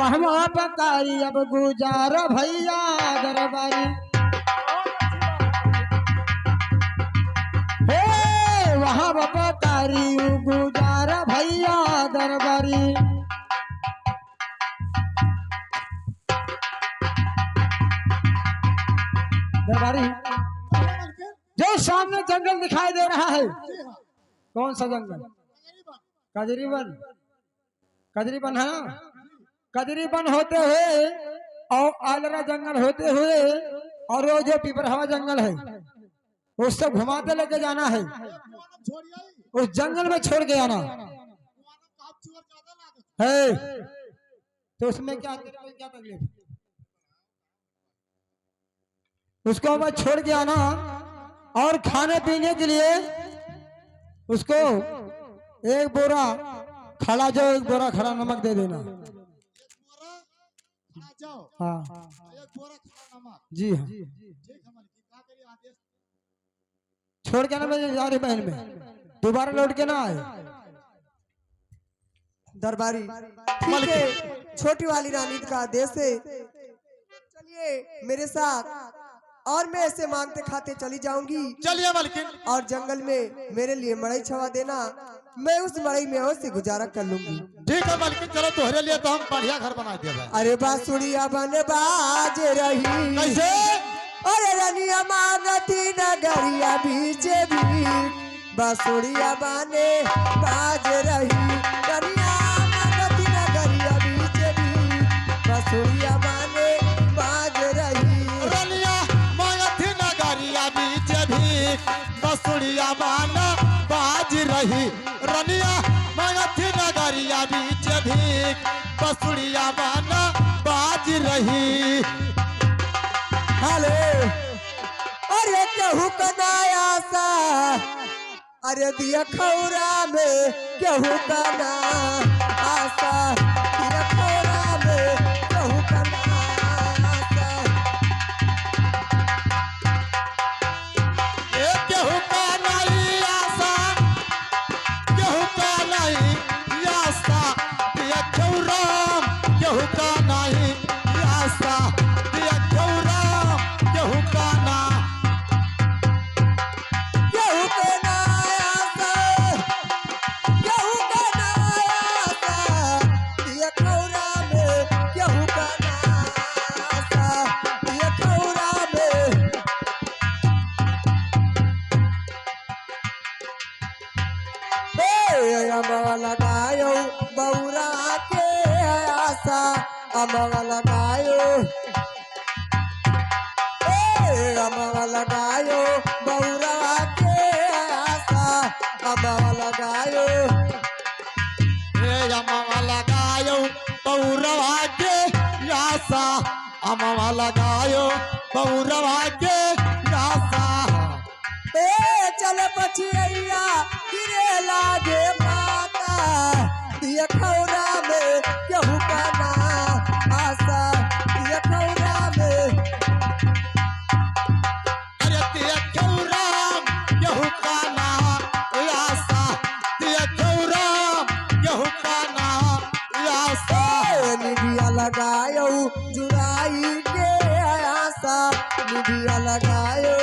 वहाँ पकारी अब गुजार भैया दरबारी। हे वहाँ पकारी गुजार भैया दरबारी। दरबारी जो सामने जंगल दिखाई दे रहा है, कौन सा जंगल? कजरीवन। कजरीवन है ना? कजरीवन होते हुए और आलरा जंगल होते हुए और वो जो पिपरहवा जंगल है उससे घुमाते लेके जाना है, उस जंगल में छोड़ के आना है। तो उसमें क्या तकलीफ? उसको मैं छोड़ के आना और खाने पीने के लिए उसको एक बोरा खड़ा जाओ, एक बोरा खड़ा नमक दे देना। हाँ जी हाँ, छोड़ के ना जा रही बहन में, दोबारा लौट के ना आए। दरबारी ठीक है, छोटी वाली रानी का आदेश है, चलिए मेरे साथ और मैं ऐसे मांगते खाते चली जाऊंगी। चलिए मालकिन। और जंगल में मेरे लिए मड़ई छवा देना, मैं उस मड़ई में और से गुजारा कर लूंगी। ठीक है मालकिन, चलो तुम्हारे लिए तो हम बढ़िया घर बना दिया। अरे बांसुरिया बने बाज रही कैसे? अरे रनिया मांगती नगरिया बीचे भी, बांसुरिया बने बाज रही, रनिया मांगती नगरिया बीचे भी, बांसुरिया बने बाज रही, रनिया मांगती नगरिया बीचे भी, बांसुरिया बने बाज रही, रनिया मांगती नगरिया बीचे भी, बांसुरिया बने बाज रही। हेलो अरे केहू कनाया सा, अरे दिया खौरा में केहू कना आशा, दिया खौरा में केहू कना आशा, ए केहू का नहीं आशा, केहू का नहीं आशा, दिया खौरा केहू का नहीं आशा, दिया खौरा केहू का ना, केहू कना आशा, केहू कना आशा, दिया खौरा में केहू कना आशा, दिया खौरा में। अमवा लगायो बौरा के आशा, अमवा लगायो, अमवा लगायो बौरा के आशा, अमवा लगायो, ए अमवा लगायो पौरवा के आशा, अमवा लगायो पौरवा के आशा। चल बचिया गिरे लागे माता, दिया खौरा में केहू कना आशा, दिया खौरा में। अरे दिया खौरा केहू का ना आशा, दिया खौरा केहू का ना आशा। निबिया लगायो जुड़ाई के आशा, निबिया लगायो,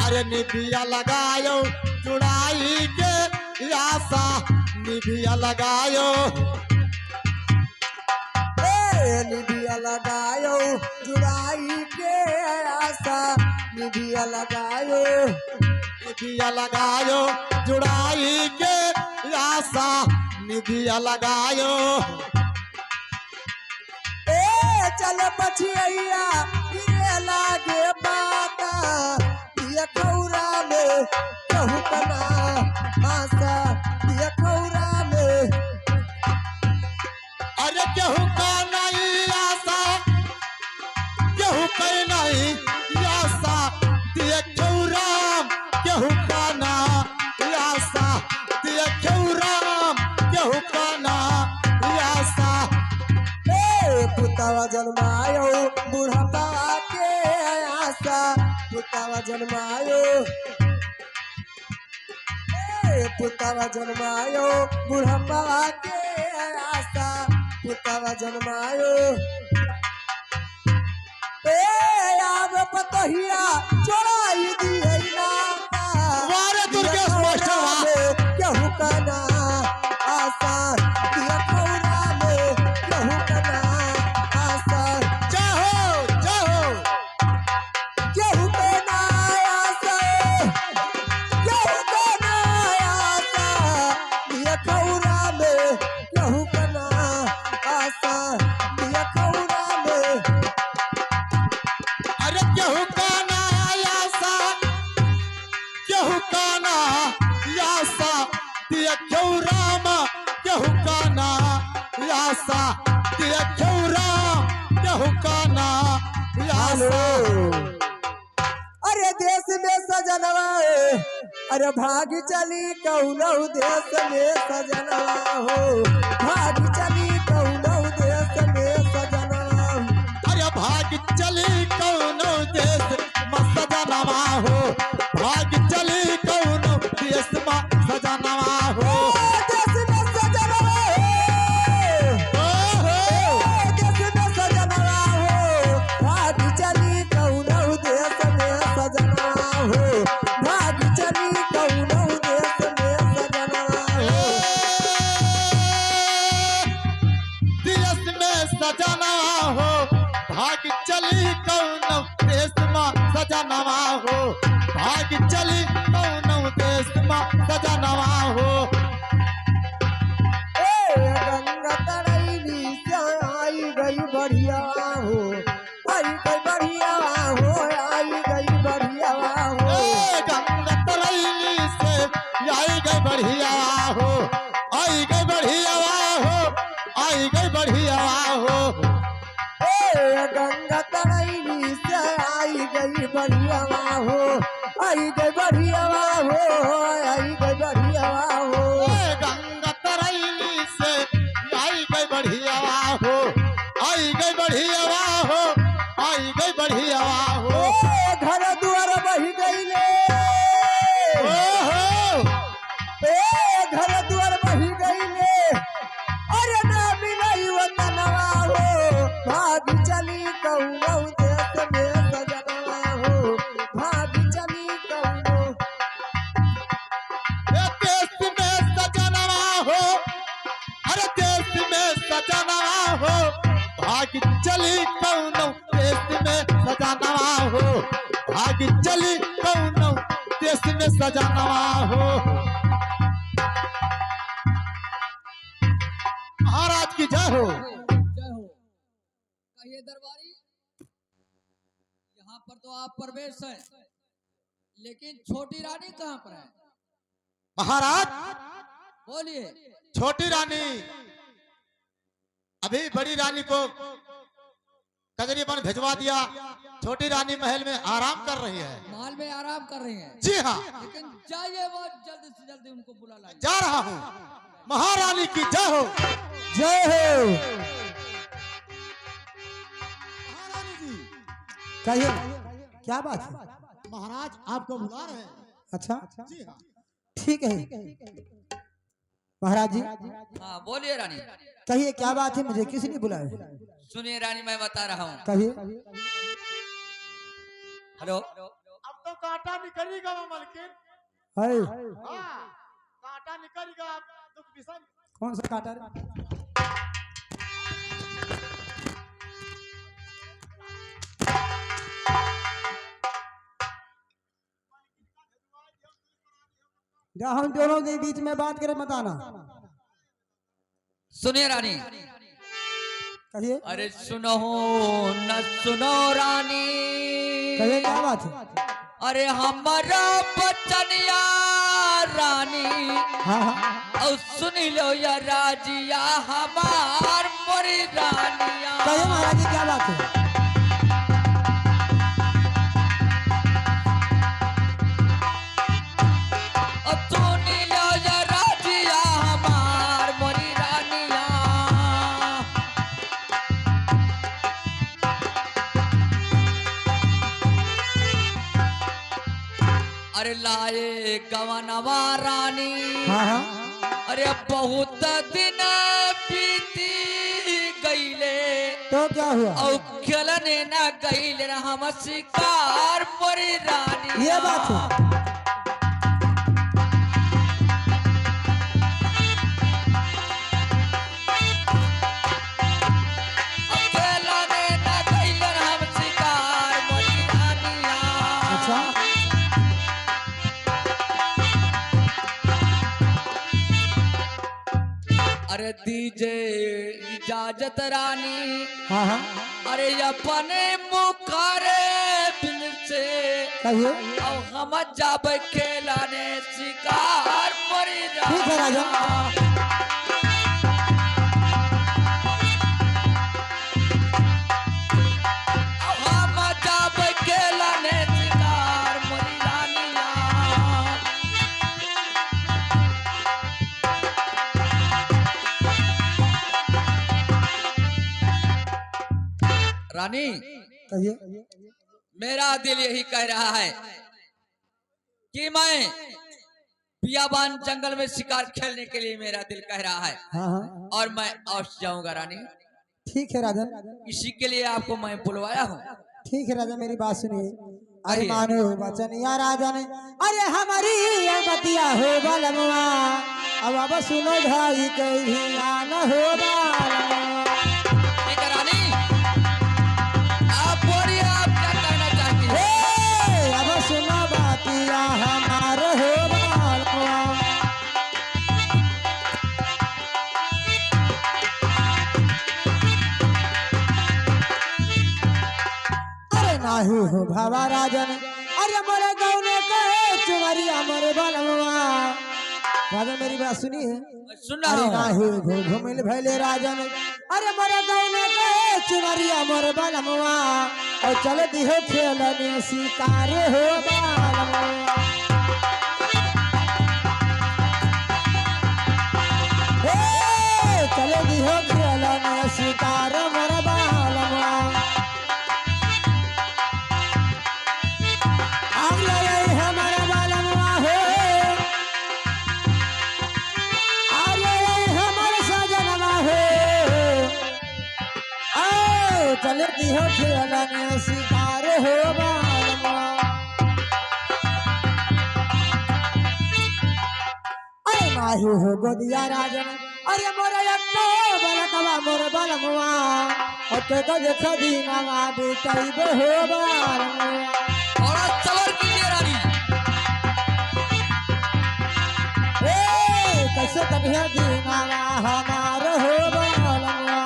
अरे निबिया लगायो चुड़ाई के आशा, निबिया लगायो, निबिया लगायो जुड़ाई के आशा, निबिया लगायो, निबिया लगायो चुड़ाई के आशा, निबिया लगायो। चल बचिया गिरे लागे माता, दिया खौरा में केहू कना आशा, दिया खौरा में। अरे केहू का नहीं आशा, केहू का नहीं आशा, दिया खौरा केहू का ना आशा, दिया खौरा केहू का ना आशा। पुतावा जन्मायो बुढ़ापा के आशा, पुतावा जन्मायो, पुतावा जन्मायो बुढ़ापा के आशा, पुतवा जन्मायो ए आब पतहिया चोराई दी है नाता वारे दुर्गेश मास्टर वाह। केहू कना आशा दिया खौरा में केहू कना आशा जय हो केहू कना आशा केहू कना आशा दिया खौरा में केहू कना आशा दिया खौरा में अरे केहू काना यासा केहू काना यासा दिया क्यों राम केहू काना यासा दिया क्यों राम केहू काना यासा अरे देश में सजनवा अरे भाग चली कौनऊ देश में सजनवा हो भाग चली कौनऊ देश में सजनवा अरे भाग चली कौनो देश में सजनवा हो भाग चली कौनो देश में सजनवा हो देश में सजनवा ओहो देश में सजनवा हो भाग चली कौनऊ देश में सजनवा हो भाग चली कौनऊ देश में सजनवा हो देश में सजनवा हो भाग चली कौनो देश में सजनवा हो भाग चली कौनो देश में सजनवा हो गंगा तरैली से आई गई बढ़िया हो आई गई बढ़िया हो आई गई बढ़िया हो ए गंगा तरैली से आई गई बढ़िया हो आई गई बढ़िया हो आई गई बढ़िया हो गंगा तरैली से आई गई बढ़िया हो आई गई बढ़िया हो आई गई बढ़िया हो ए गंगा तरैली से आई गई बढ़िया हो आई गई बढ़िया हो आई गई बढ़िया हो घर द्वार बही गईले ओहो घर द्वार बही गईले अरे ना मिलई वतनवा हो भाग चली कौनऊ देश में सजनवा हो भाग चली कौनऊ ए देश में सजनवा हो अरे देश में सजनवा हो भाग चली कौनो देश में सजनवा हो भाग चली कौनो देश में सजनवा हो महाराज की जय हो कहिए दरबारी, यहाँ पर तो आप प्रवेश है, लेकिन छोटी रानी कहाँ पर है? महाराज बोलिए। छोटी रानी अभी बड़ी रानी को कजरी बन भिजवा दिया छोटी रानी महल में आराम कर रही है महल में आराम कर रही हैं, जी हाँ लेकिन जाइए वो जल्दी से जल्दी उनको बुला लाइए। जा रहा हूँ महारानी की जय हो जय हो महारानी जी कहिए क्या बात है? महाराज आपको बुला रहे हैं अच्छा जी हाँ ठीक है महाराज जी हाँ बोलिए रानी। कहिए क्या बात है? मुझे किसने बुलाया? सुनिए रानी, मैं बता रहा हूँ। कहिए। हेलो, अब तो कांटा निकलेगा मलकिन हाय हाँ कांटा निकलेगा दुख विषम कौन सा काटा रे? जहाँ हम दोनों के बीच में बात करें मत आना। सुनिए रानी। कहिए। अरे सुनो न सुनो रानी, कहिए क्या बात है? अरे हमारा बचनिया रानी, हाँ हाँ और सुन लो या राजिया हमार मोरी रानिया। कहिए महाराज जी क्या बात है? और सुन लो या राजिया हमार मोरी रानिया। अरे लाए गवनवा रानी, हाँ हाँ अरे बहुत दिन बीती तो क्या हुआ? और खेलने न गईल हम शिकार मोरी रानी। ये बात है। खेलने न गईल हम शिकार मोरी रानिया। अच्छा। अरे दीजे इजाजत रानी, हाँ हाँ अरे अपने मुखारे बिल से कहिए। अब हम जब खेलाने शिकार मोरी ठीक है राजा। हम जब खेलाने शिकार मोरी रानिया। रानी कहिए। मेरा दिल यही कह रहा है कि मैं बियाबान जंगल में शिकार खेलने के लिए मेरा दिल कह रहा है हाँ हाँ और मैं औश जाऊंगा रानी। ठीक है राजन। इसी के लिए आपको मैं बुलवाया हूँ। ठीक है राजा, मेरी बात सुनिए। अरे आइए। मानो वचन या राजन, अरे हमारी ये बतिया हो बलमुआ। अब सुनो भाई कहीं आना हो बलमुआ। ठीक है रानी, आप बोलिए आप क्या कहना चाहती हैं? हे, अब सुनो बतिया हमारे हो बलमुआ। अरे नाही हो भावा राजन, अरे मोरे गाँव में कहे चुनरिया मोरे बलमुआ। राजन मेरी बात सुनिए। सुन अरे रहा नाही हूँ। घुमिल भैले राजन, अरे मोरे गाँव में कहे चुनरिया मोरे बलमुआ। और चल दिहो खेलने शिकार हो बलमुआ। हे, चल दिहो खेलने शिकार मोरे बलमुआ। हमारा बलमुआ हो, अरे हमारे सजनवा हो। आओ चल दिहो खेलने शिकार हो बलमुआ। अरे माही हो गोदिया राजन, अरे मोरे अक्को बलकवा मोरे बलमुआ। और ते तो देखो दीनावा बीतैब हो बलमुआ। थोड़ा सबर कीजिए रानी। ए, कैसे कन्या दीनावा हमार हो बलमुआ।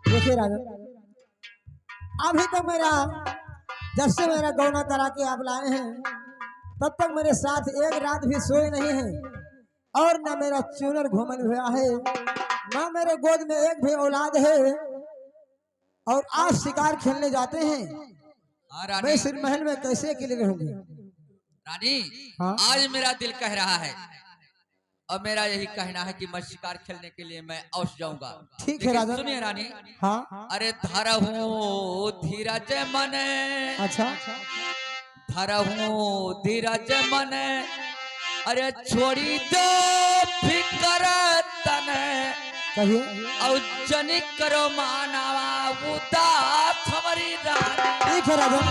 देखिए राजा, अभी तक मेरा जब से मेरा गौना करा के आप लाए हैं तब तक मेरे साथ एक रात भी सोए नहीं है। और न मेरा चूनर घूमन हुआ है, न मेरे गोद में एक भी औलाद है। और आज शिकार खेलने जाते हैं, हाँ मैं रानी, सिर महल में कैसे अकेले रहूंगी? रानी हाँ? आज मेरा दिल कह रहा है और मेरा यही कहना है कि मैं शिकार खेलने के लिए मैं औश जाऊंगा। ठीक है लेकिन राजा। सुनिए रानी, हाँ अरे धरहूं धीरज मन, अच्छा। धरहूं धीरज मन, अरे छोड़ी दो फिकर तन, कहिए। और जनी करो मानवा उदास हमारी रानी। ठीक है राजा।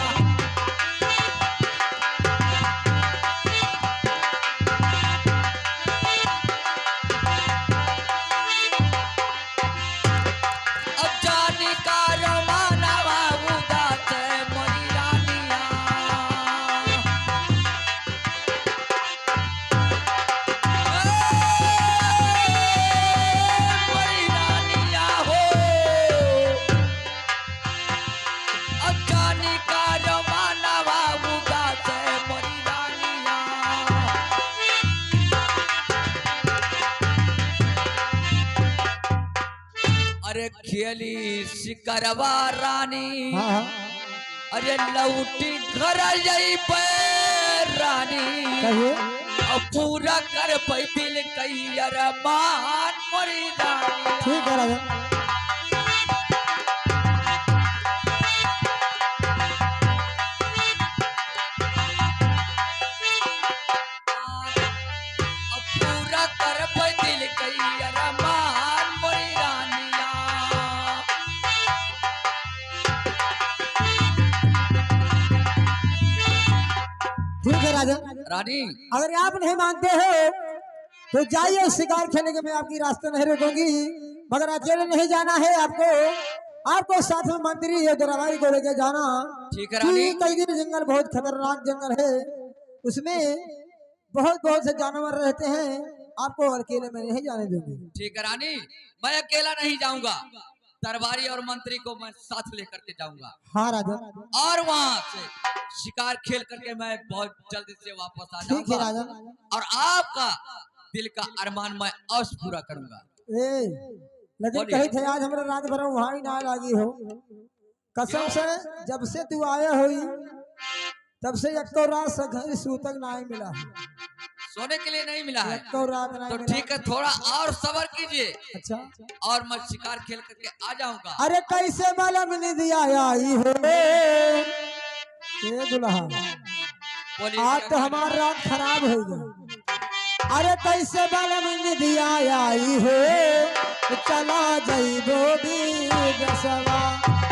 अब जानी करो मानवा उदास मोरी रानिया। मोरी रानिया हो, अब जानी करो मानवा उदास मोरी रानिया। अरे खेली शिकरवा रानी, हाँ हाँ अरे लौटी घर जई पे रानी, कहिए। और पूरा कर पई दिल कई अरमान मोरी रानी। ठीक है राजा। कर पे दिल कई अरमान मोरी रानिया। ठीक है राजा, रानी अगर आप नहीं मानते हो तो जाइए, शिकार खेलने के मैं आपकी रास्ते नहीं रोकूंगी, मगर अकेले नहीं जाना है आपको। आपको साथ में मंत्री है दरबारी को लेके जाना। ठीक है रानी। कई दिन जंगल बहुत खतरनाक जंगल है, उसमें बहुत बहुत से जानवर रहते हैं, आपको अकेले में नहीं जाने दूंगी। ठीक है रानी, मैं अकेला नहीं जाऊंगा, दरबारी और मंत्री को मैं साथ लेकर के जाऊंगा। हाँ राजा, और वहां से शिकार खेल करके मैं बहुत जल्दी से वापस आ ठीक है जाऊंगा। राजा। और आपका दिल का अरमान मैं अवश्य पूरा करूंगा। लेकिन बोलिए। कही थे आज हमारे रात भर वहां ही ना लगी हो, कसम से जब से तू आया हुई तब से एक तो रात से घर सूतक नहीं मिला है, सोने के लिए नहीं मिला है। एक तो रात नहीं तो मिला। ठीक है, थोड़ा और सब्र कीजिए अच्छा, और मैं शिकार खेल करके आ जाऊंगा। अरे कैसे मालूम नहीं दिया आई हो ये दुल्हा, बोलिए। आज तो हमारी रात खराब हो गई। अरे कैसे मालूम नहीं दिया आई हो, चला जाइबो विदेशवा,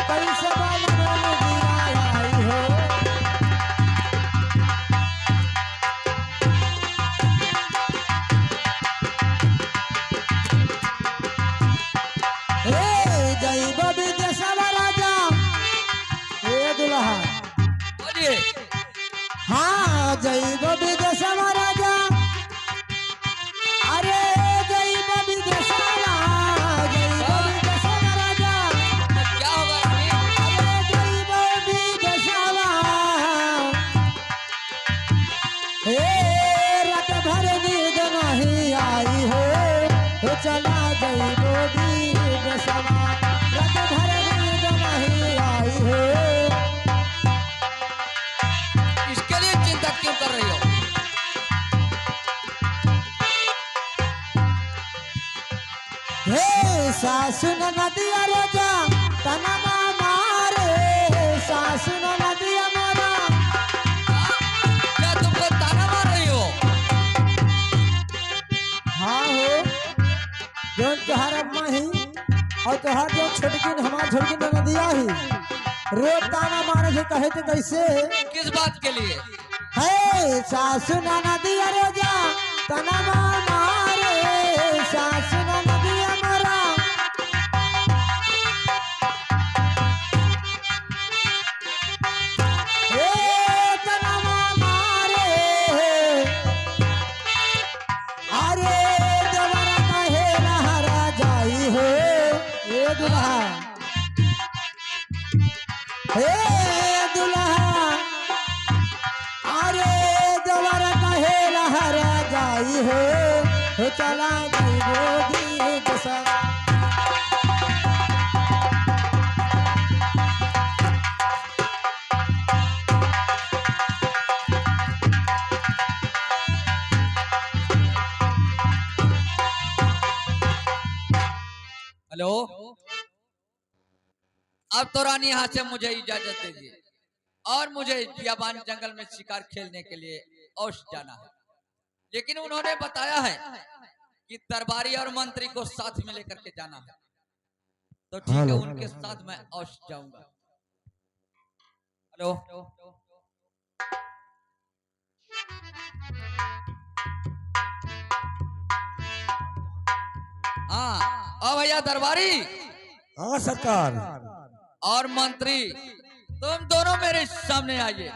कैसे मालूम नहीं दिया आई हो। जाइबो विदेशवा राजा, हे दुल्हा। बोलिए। हाँ जाइबो विदेशवा राजा, अरे जाइबो विदेशवा, जाइबो विदेशवा राजा, तो क्या होगा रानी? अरे जाइबो विदेशवा। हे रात भर नींद नहीं आई हो, चला जाइबो विदेशवा, रात भर नींद नहीं आई हो। इसके लिए चिंता क्यों कर रही हो? हे सासु नदिया राजा तनमा मारे, सासु नदिया मारा। क्या तुमको ताना मार रही हो? हाँ हो, जो तुहार अम्मा ही और तुहार जो छोटकिन हमार छोटकिन नदिया ही रोज ताना मारे से कहे थे कैसे। किस बात के लिए? हे सासु नदिया राजा तनमा मारे, सासु नदिया मारा। अरे देवरा कहे नहरा जाई हो ये दुल्हा, हे दुल्हा। अरे देवरा कहे नहरा जाई हो, चला जाइबो विदेशवा। हेलो, अब तो रानी यहाँ से मुझे इजाजत दीजिए और मुझे बियाबान जंगल में शिकार खेलने के लिए अवश्य जाना है। लेकिन उन्होंने बताया है कि दरबारी और मंत्री को साथ में लेकर के जाना है, तो ठीक है, उनके साथ मैं अवश्य जाऊंगा। हेलो, हाँ, ओ भैया दरबारी हाँ सरकार। और मंत्री, तुम दोनों मेरे सामने आइए।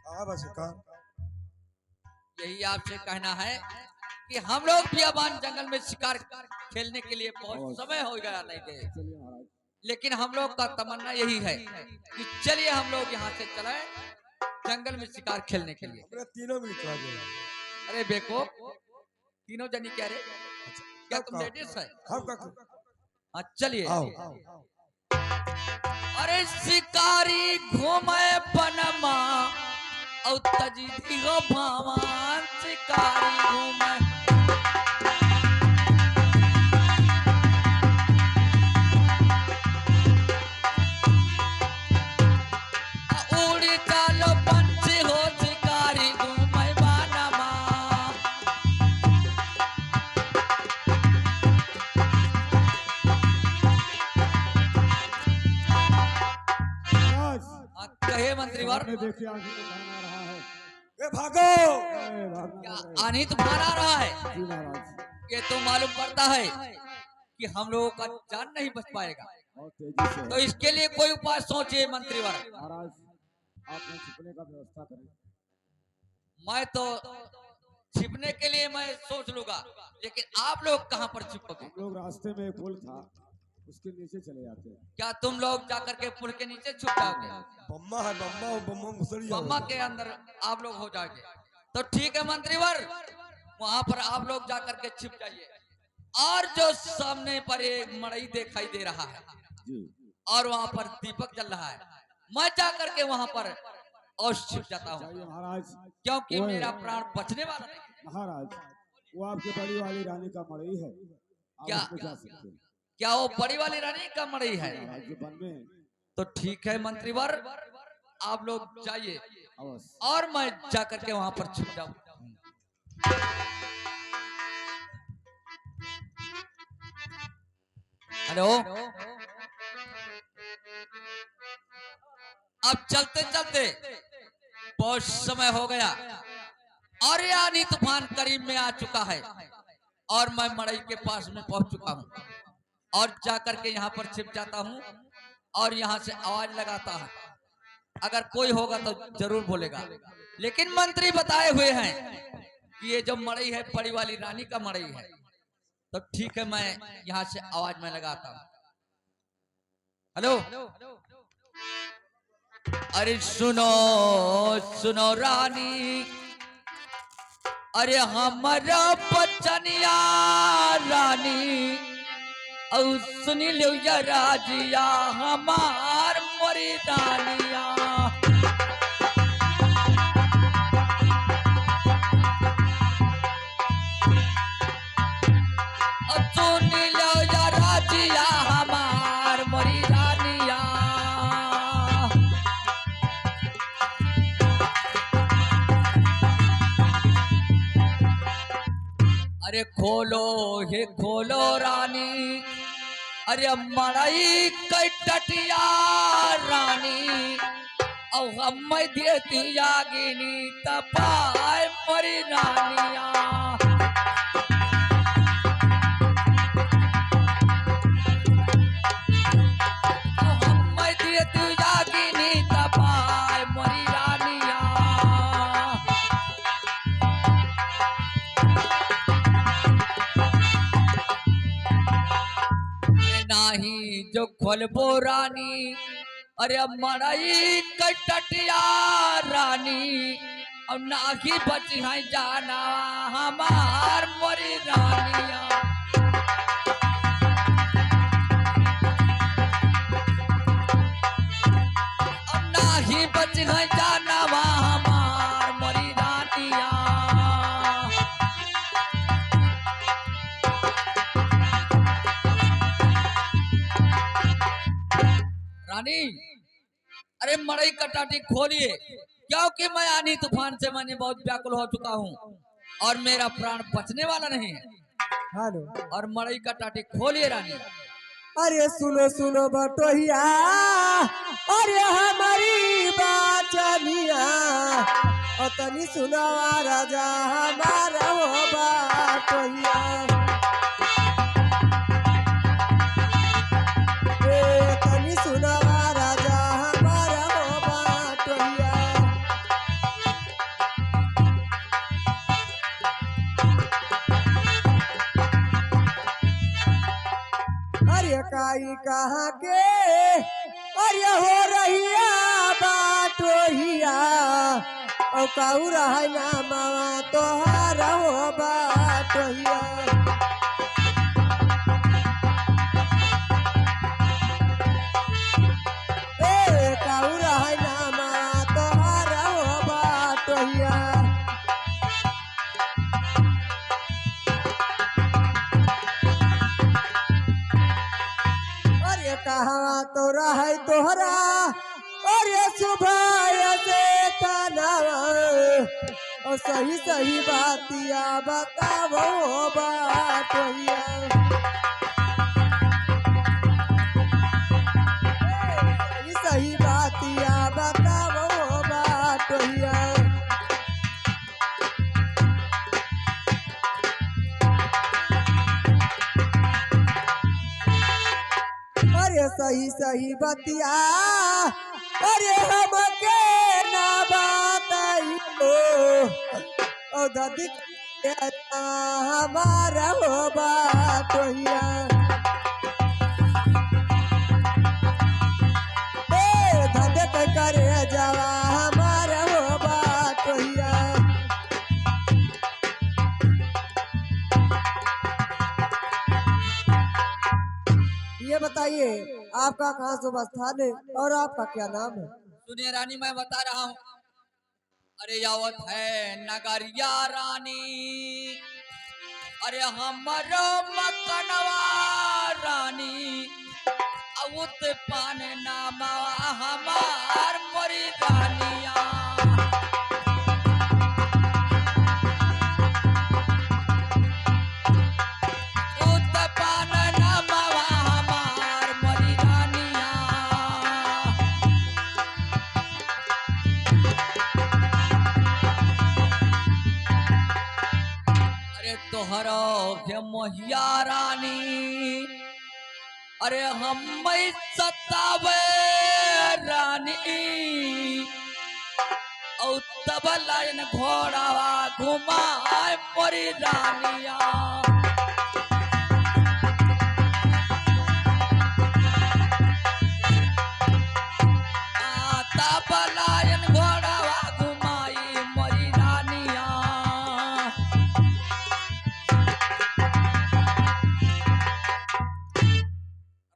हाँ बस सरकार। यही आपसे कहना है कि हम लोग बियाबान जंगल में शिकार खेलने के लिए बहुत समय हो गया नहीं गए, लेकिन हम लोग का तमन्ना यही है कि चलिए हम लोग यहाँ से चले जंगल में शिकार खेलने के लिए। तीनों मिल चला गया। अरे बेको, तीनों जनी क्या रे? क्या तुम लेडीज है? हाँ चलिए। अरे शिकारी घूमे पनमा और तजीदी गो भगवान, शिकारी घूमे उड़ी चालो पंछी हो, शिकारी घूमे बानमा। मंत्रीवर सामने देखिए आंधी तूफान आ रहा है। ए भागो ए, भागना क्या पड़ रहा है। आनी तूफान आ रहा है? जी महाराज, ये तो मालूम पड़ता है कि हम लोगों का जान नहीं बच पाएगा। बहुत तेजी से तो इसके लिए कोई उपाय सोचिए मंत्रीवर। महाराज, आपने छिपने का व्यवस्था करें। मैं तो छिपने के लिए मैं सोच लूंगा, लेकिन आप लोग कहाँ पर छिपोगे? हम लोग रास्ते में एक पुल था, उसके नीचे चले जाते हैं। क्या तुम लोग जाकर के पुल के नीचे छुप जाओगे? बम्मा है बम्मा, वो बम्मा घुसड़ जाओ। बम्मा के अंदर आप लोग हो जाओगे। तो ठीक है मंत्रीवर, वहां पर आप लोग जाकर के छिप जाइए। और जो सामने पर एक मड़ई दिखाई दे रहा है जी और वहां पर दीपक जल रहा है, मैं जाकर के वहां पर और छिप जाता हूँ, चाहिए महाराज। क्योंकि ओए। मेरा प्राण बचने वाला नहीं है। महाराज, वो आपकी बड़ी वाली रानी का मड़ई है, आप क्या? उसमें जा सकते हैं। क्या वो बड़ी वाली रानी का मड़ई है? महाराज, जो वन में तो ठीक है मंत्रीवर, आप लोग जाइए अवश्य। और मैं जाकर के वहां पर छुप जाऊं। हेलो, अब चलते चलते बहुत समय हो गया और ये आंधी तूफान करीब में आ चुका है और मैं मड़ई के पास में पहुंच चुका हूं और जाकर के यहाँ पर छिप जाता हूं और यहाँ से आवाज लगाता है। अगर कोई होगा तो जरूर बोलेगा, लेकिन मंत्री बताए हुए हैं कि ये जो मड़ई है बड़ी वाली रानी का मड़ई है। तो ठीक है, मैं यहाँ से आवाज में लगाता हूँ। हेलो, अरे सुनो सुनो रानी, अरे हमारा बचनिया रानी, और सुनी लो या राजिया हमार मोरी रानिया। सुनी लो या राजिया हमार मोरी रानिया। अरे खोलो हे खोलो रानी, अरे मड़ई कई टटिया रानी, और हम देती यागिनी तपाए मरी रानिया। हम देती यागिनी तपाए मरी रानिया। नाही जो खोलबो रानी, अरे मड़ई कटटिया रानी, और नाही बची है जाना हमार मोरी रानिया। और नाही बची है जाना हमार मोरी रानिया। रानी, अरे मड़ई कटाटी खोलिए, क्योंकि मैं आनी तूफान से मैंने बहुत व्याकुल हो चुका हूँ और मेरा प्राण बचने वाला नहीं है। हेलो, और मड़ई कटाटी खोलिए रानी। अरे सुनो सुनो बटोहिया, अरे हमारी बाचनिया, और तनी सुनो राजा हमारा हो बाटोहिया। ए तनी सुनो राजा हमारा हो बाटोहिया। अरे काई कहाँ के, अरे हो रहिया बाटोहिया, और काऊ रहा ना मावा तोहारा हो बाटोहिया। ए काऊ रहा ना मावा तोहारा हो बाटोहिया। अरे कहाँ तो रहा तोहरा, अरे सुबह से तनावा, और सही सही बातिया बतावो बाटोहिया। सही सही बातिया बतावो सही सही बतिया अरे हमके ना बताई ओ दादी हमारा हो बाटोहिया धदक करे जावा हमारा हो बाटोहिया। ये बताइए आपका कहाँ शुभ स्थान है और आपका क्या नाम है? सुनिए रानी, मैं बता रहा हूँ। अरे यावत है नगरिया रानी, अरे हमारो मकनवा रानी, अउत पान नामा हमार मोरी रानिया। उत पान नामा हमार मोरी रानिया। अरे तोहरो के मोहिया रानी, अरे हम सतावे रानी, औ तब लाइन घोड़ावा घुमाए मोरी रानिया। तब लाइन घोड़ावा घुमाई मोरी रानिया।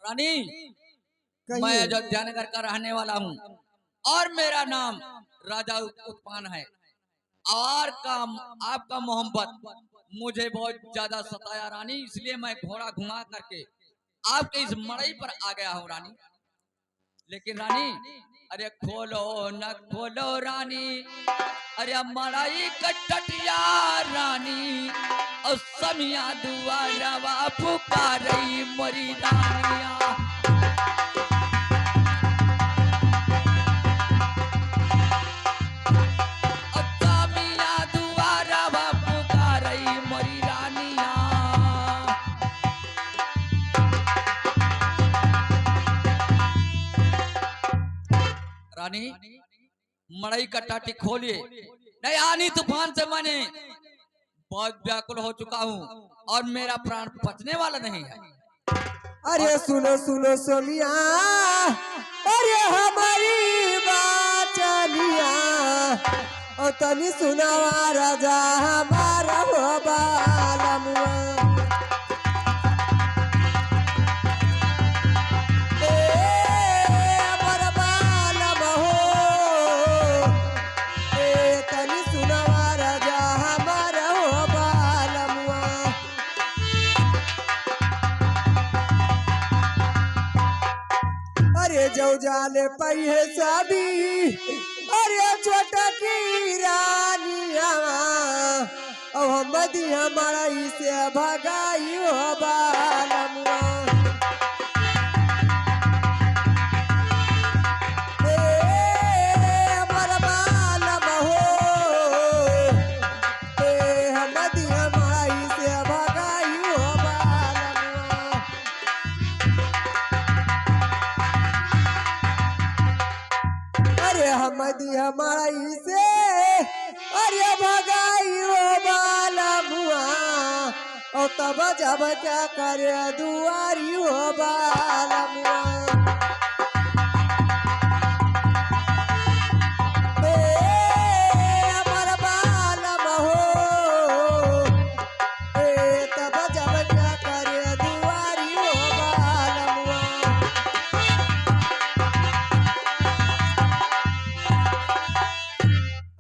रानी, मैं कहिए अयोध्या नगर का रहने वाला हूँ और मेरा नाम राजा उत्पान है। और काम आपका मोहब्बत मुझे बहुत ज्यादा सताया रानी, इसलिए मैं घोड़ा घुमा करके आपके इस मड़ई पर आ गया हूँ रानी। लेकिन रानी, अरे खोलो न खोलो रानी, अरे मड़ई कटटिया रानी, और समिया दुआरवा पुकारई मोरी रानिया। समिया दुआरवा पुकारई मोरी रानिया। रानी, मड़ई का टाटी खोलिए, नहीं आनी तूफान से मैंने बहुत व्याकुल हो चुका हूँ और मेरा प्राण बचने वाला नहीं है। अरे सुनो सुनो सोनिया अरे हमारी बाचनिया और तनी सुनावा राजा हमारा हो बालमुआ। हमर बालम हो तनी सुनावा राजा हमारा हो बालमुआ। अरे जो जाले पई है सभी अरे छोटा की रानिया अब हम बदी हमारा इसे भगाई हो बालमुआ। हमर बालम हो हम बदी हमारा इसे भगाई हो बालमुआ। अरे हमदी हमारा इसे अरे भगाई हो बालमुआ और तब जब क्या करे दुआरी हो बालमुआ। हमर बालम हो तब जब क्या करे दुआरी हो बालमुआ।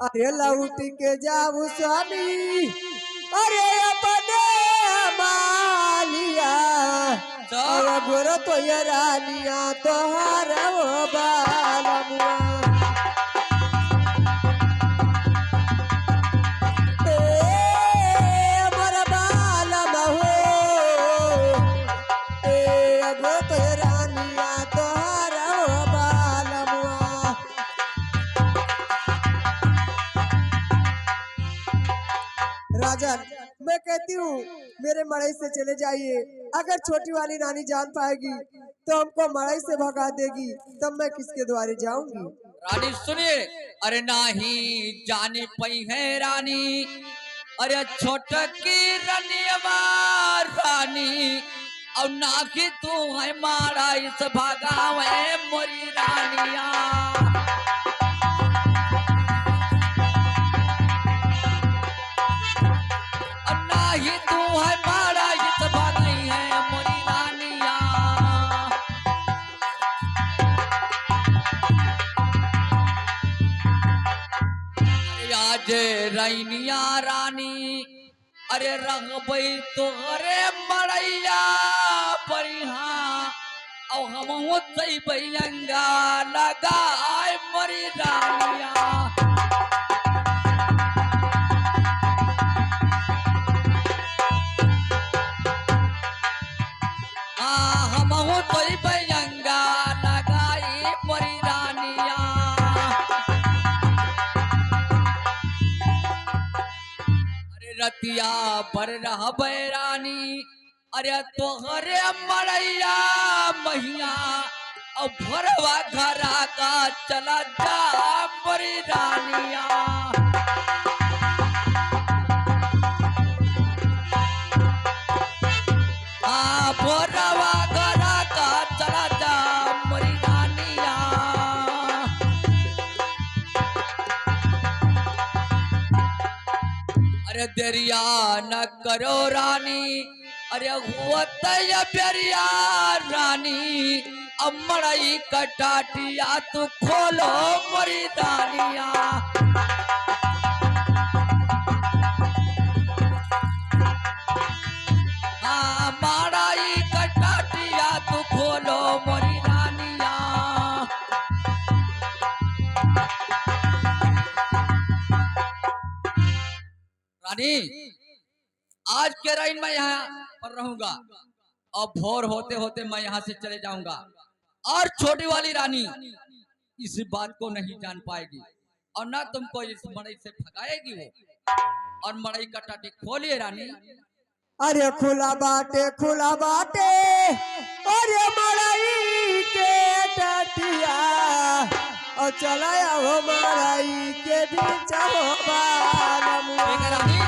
अरे लौट के जाऊ स्वामी अरे अपने मालिया और गोर तो ये रानिया तोहार हो बालमुआ। हमर बालम हो गोर तो ये रानिया तोहार हो बालमुआ। राजन, मैं कहती हूँ मेरे मड़ई से चले जाइए, अगर छोटी वाली रानी जान पाएगी तो हमको मड़ई से भगा देगी, तब मैं किसके द्वारे जाऊंगी? रानी सुनिए, अरे नाही जानी पई है रानी, अरे छोटकी रनियवा रानी, और ना कि तू है मारा इस भगावे मोरी रानिया। और ना ही तू है मारा इस भगाई है मोरी रानिया। आज रैनिया रानी, अरे रंगबई तोहरे मड़ैया परिहा, औ हम बैयंगा लगाए मरी रानिया। हम बैयंगा लगाई मरी रानिया। रतिया पर रह बैरानी, अरे तोहरे मड़ैया महिया, और भरवा घरा का चला जा मरी रानिया। भरवा घरा का चला जा मरी रानिया। अरे दरिया न करो रानी, अरे हुआ बेरिया रानी, अमड़ई कटाटिया तू खोलो मरी दानिया। मड़ई कटाटिया तू खोलो मरी दानिया। रानी आज के राइन मैं यहाँ पर रहूंगा, और भोर होते होते मैं यहाँ से चले जाऊंगा, और छोटी वाली रानी इस बात को नहीं जान पाएगी, और ना तुमको इस मड़ई से भगाएगी वो, और मड़ई का टाटी खोलिए रानी। अरे खुला बाटे अरे मड़ई के टटिया, और चलाया हो मड़ई के बीच हो बालमुआ। ठीक है रानी,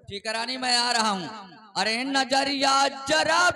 ठीक है रानी, मैं आ रहा हूँ। अरे नजरिया जरा